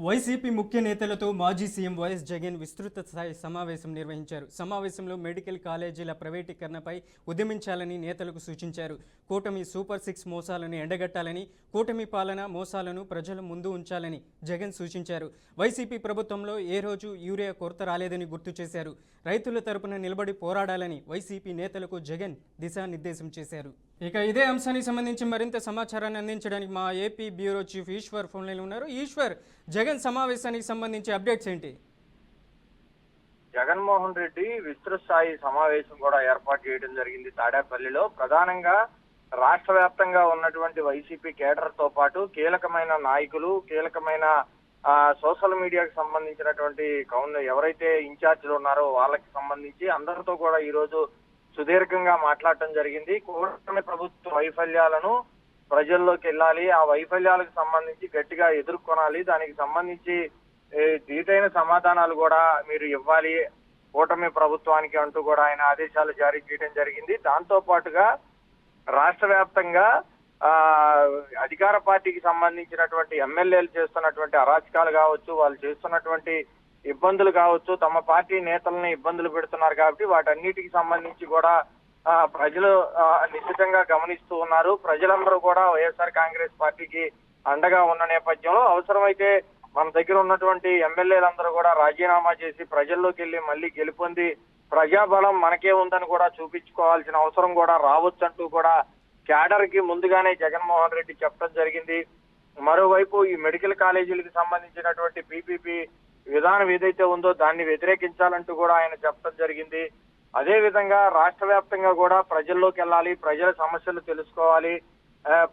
YCP ముఖ్య నేతలతో మాజీ సీఎం వైఎస్ జగన్ విస్తృత స్థాయి సమావేశం నిర్వహించారు. సమావేశంలో మెడికల్ కాలేజీల ప్రైవేటీకరణపై ఉద్యమించాలని నేతలకు సూచించారు. కూటమి సూపర్ సిక్స్ మోసాలను ఎండగట్టాలని, కూటమి పాలన మోసాలను ప్రజల ముందు ఉంచాలని జగన్ సూచించారు. వైసీపీ ప్రభుత్వంలో ఏ రోజు యూరియా కొరత రాలేదని గుర్తు చేశారు. రైతుల తరపున నిలబడి పోరాడాలని వైసీపీ నేతలకు జగన్ దిశానిర్దేశం చేశారు. ఇక ఇదే అంశానికి సంబంధించి మరింత సమాచారాన్ని అందించడానికి మా ఏపీ బ్యూరో చీఫ్ ఈశ్వర్ ఫోన్లైన్లో ఉన్నారు. ఈశ్వర్, జగన్ సమావేశానికి సంబంధించి అప్డేట్స్ ఏంటి? జగన్మోహన్ రెడ్డి విస్తృత స్థాయి సమావేశం కూడా ఏర్పాటు చేయడం జరిగింది తాడేపల్లిలో. ప్రధానంగా రాష్ట్ర వ్యాప్తంగా ఉన్నటువంటి వైసీపీ కేడర్ తో పాటు కీలకమైన నాయకులు, కీలకమైన సోషల్ మీడియాకి సంబంధించినటువంటి ఎవరైతే ఇన్ఛార్జీలు ఉన్నారో వాళ్ళకి సంబంధించి అందరితో కూడా ఈ రోజు సుదీర్ఘంగా మాట్లాడటం జరిగింది. కూటమి ప్రభుత్వ వైఫల్యాలను ప్రజల్లోకి వెళ్ళాలి, ఆ వైఫల్యాలకు సంబంధించి గట్టిగా ఎదుర్కొనాలి, దానికి సంబంధించి దీటైన సమాధానాలు కూడా మీరు ఇవ్వాలి కూటమి ప్రభుత్వానికి అంటూ కూడా ఆయన ఆదేశాలు జారీ చేయడం జరిగింది. దాంతో పాటుగా రాష్ట్ర వ్యాప్తంగా అధికార పార్టీకి సంబంధించినటువంటి ఎమ్మెల్యేలు చేస్తున్నటువంటి అరాచకాలు కావచ్చు, వాళ్ళు చేస్తున్నటువంటి ఇబ్బందులు కావచ్చు, తమ పార్టీ నేతల్ని ఇబ్బందులు పెడుతున్నారు కాబట్టి వాటన్నిటికి సంబంధించి కూడా ప్రజలు నిశ్చితంగా గమనిస్తూ ఉన్నారు. ప్రజలందరూ కూడా వైఎస్ఆర్ కాంగ్రెస్ పార్టీకి అండగా ఉన్న నేపథ్యంలో అవసరమైతే మన దగ్గర ఉన్నటువంటి ఎమ్మెల్యేలందరూ కూడా రాజీనామా చేసి ప్రజల్లోకి వెళ్లి మళ్ళీ గెలుపొంది ప్రజాబలం మనకే ఉందని కూడా చూపించుకోవాల్సిన అవసరం కూడా రావచ్చంటూ కూడా క్యాడర్ కి ముందుగానే జగన్మోహన్ రెడ్డి చెప్పడం జరిగింది. మరోవైపు ఈ మెడికల్ కాలేజీలకు సంబంధించినటువంటి పీపీపీ విధానం ఏదైతే ఉందో దాన్ని వ్యతిరేకించాలంటూ కూడా ఆయన చెప్పడం జరిగింది. అదే విధంగా రాష్ట్ర వ్యాప్తంగా కూడా ప్రజల్లోకి వెళ్ళాలి, ప్రజల సమస్యలు తెలుసుకోవాలి,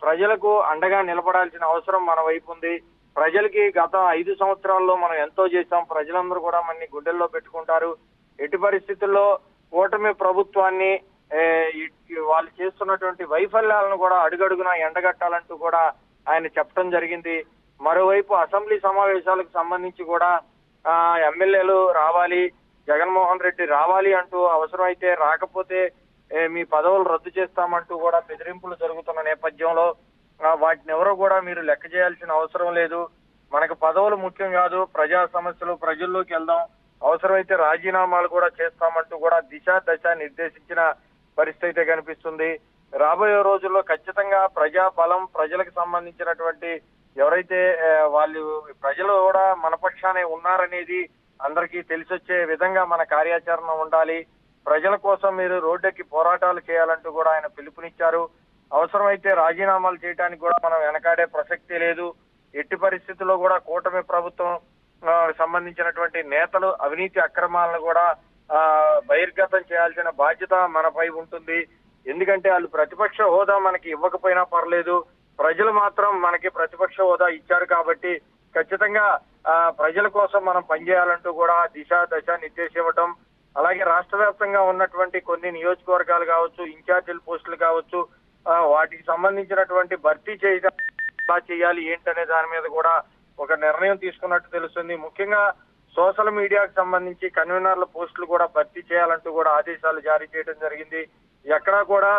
ప్రజలకు అండగా నిలబడాల్సిన అవసరం మన వైపు ఉంది. ప్రజలకి గత 5 సంవత్సరాల్లో మనం ఎంతో చేశాం, ప్రజలందరూ కూడా మన గుండెల్లో పెట్టుకుంటారు. ఎట్టి పరిస్థితుల్లో కూటమి ప్రభుత్వాన్ని వాళ్ళు చేస్తున్నటువంటి వైఫల్యాలను కూడా అడుగడుగునా ఎండగట్టాలంటూ కూడా ఆయన చెప్పడం జరిగింది. మరోవైపు అసెంబ్లీ సమావేశాలకు సంబంధించి కూడా ఎమ్మెల్యేలు రావాలి, జగన్మోహన్ రెడ్డి రావాలి అంటూ, అవసరమైతే రాకపోతే మీ పదవులు రద్దు చేస్తామంటూ కూడా బెదిరింపులు జరుగుతున్న నేపథ్యంలో వాటిని ఎవరో కూడా మీరు లెక్క చేయాల్సిన అవసరం లేదు, మనకు పదవులు ముఖ్యం కాదు, ప్రజా సమస్యలు ప్రజల్లోకి వెళ్దాం, అవసరమైతే రాజీనామాలు కూడా చేస్తామంటూ కూడా దశ నిర్దేశించిన పరిస్థితి కనిపిస్తుంది. రాబోయే రోజుల్లో ఖచ్చితంగా ప్రజా బలం, ప్రజలకు సంబంధించినటువంటి ఎవరైతే వాళ్ళు ప్రజలు కూడా మన పక్షానే ఉన్నారనేది అందరికీ తెలిసొచ్చే విధంగా మన కార్యాచరణ ఉండాలి. ప్రజల కోసం మీరు రోడ్డెక్కి పోరాటాలు చేయాలంటూ కూడా ఆయన పిలుపునిచ్చారు. అవసరమైతే రాజీనామాలు చేయడానికి కూడా మనం వెనకాడే ప్రసక్తి లేదు. ఎట్టి పరిస్థితుల్లో కూడా కూటమి ప్రభుత్వం సంబంధించినటువంటి నేతలు అవినీతి అక్రమాలను కూడా బహిర్గతం చేయాల్సిన బాధ్యత మనపై ఉంటుంది. ఎందుకంటే వాళ్ళు ప్రతిపక్ష హోదా మనకి ఇవ్వకపోయినా పర్లేదు, ప్రజలు మాత్రం మనకి ప్రతిపక్ష హోదా ఇచ్చారు కాబట్టి ఖచ్చితంగా ప్రజల కోసం మనం పనిచేయాలంటూ కూడా దశ నిర్దేశం ఇవ్వటం, అలాగే రాష్ట్ర వ్యాప్తంగా ఉన్నటువంటి కొన్ని నియోజకవర్గాలు కావచ్చు, ఇన్ఛార్జీల పోస్టులు కావచ్చు, వాటికి సంబంధించినటువంటి భర్తీ చేయడం ఎలా చేయాలి ఏంటనే దాని మీద కూడా ఒక నిర్ణయం తీసుకున్నట్టు తెలుస్తుంది. ముఖ్యంగా సోషల్ మీడియాకు సంబంధించి కన్వీనర్ల పోస్టులు కూడా భర్తీ చేయాలంటూ కూడా ఆదేశాలు జారీ చేయడం జరిగింది. ఎక్కడా కూడా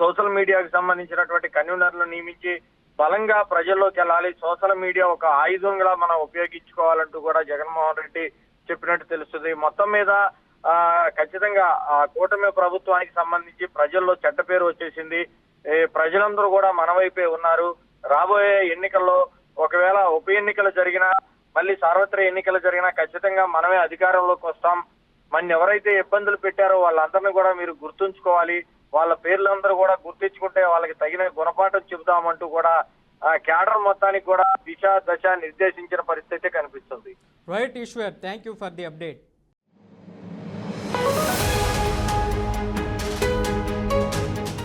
సోషల్ మీడియాకు సంబంధించినటువంటి కన్వీనర్లు నియమించి బలంగా ప్రజల్లోకి వెళ్ళాలి, సోషల్ మీడియా ఒక ఆయుధంగా మనం ఉపయోగించుకోవాలంటూ కూడా జగన్మోహన్ రెడ్డి చెప్పినట్టు తెలుస్తుంది. మొత్తం మీద ఖచ్చితంగా కూటమి ప్రభుత్వానికి సంబంధించి ప్రజల్లో చెడ్డ పేరు వచ్చేసింది. ప్రజలందరూ కూడా మన వైపే ఉన్నారు. రాబోయే ఎన్నికల్లో ఒకవేళ ఉప ఎన్నికలు జరిగినా, మళ్ళీ సార్వత్రిక ఎన్నికలు జరిగినా ఖచ్చితంగా మనమే అధికారంలోకి వస్తాం. మన ఎవరైతే ఇబ్బందులు పెట్టారో వాళ్ళందరినీ కూడా మీరు గుర్తుంచుకోవాలి, వాళ్ళ పేర్లందరూ కూడా గుర్తించుకుంటే వాళ్ళకి తగిన గుణపాఠం చెబుతామంటూ కూడా క్యాడర్ మొత్తానికి కూడా దశ నిర్దేశించిన పరిస్థితి కనిపిస్తుంది. Right Eshwar, thank you for the update.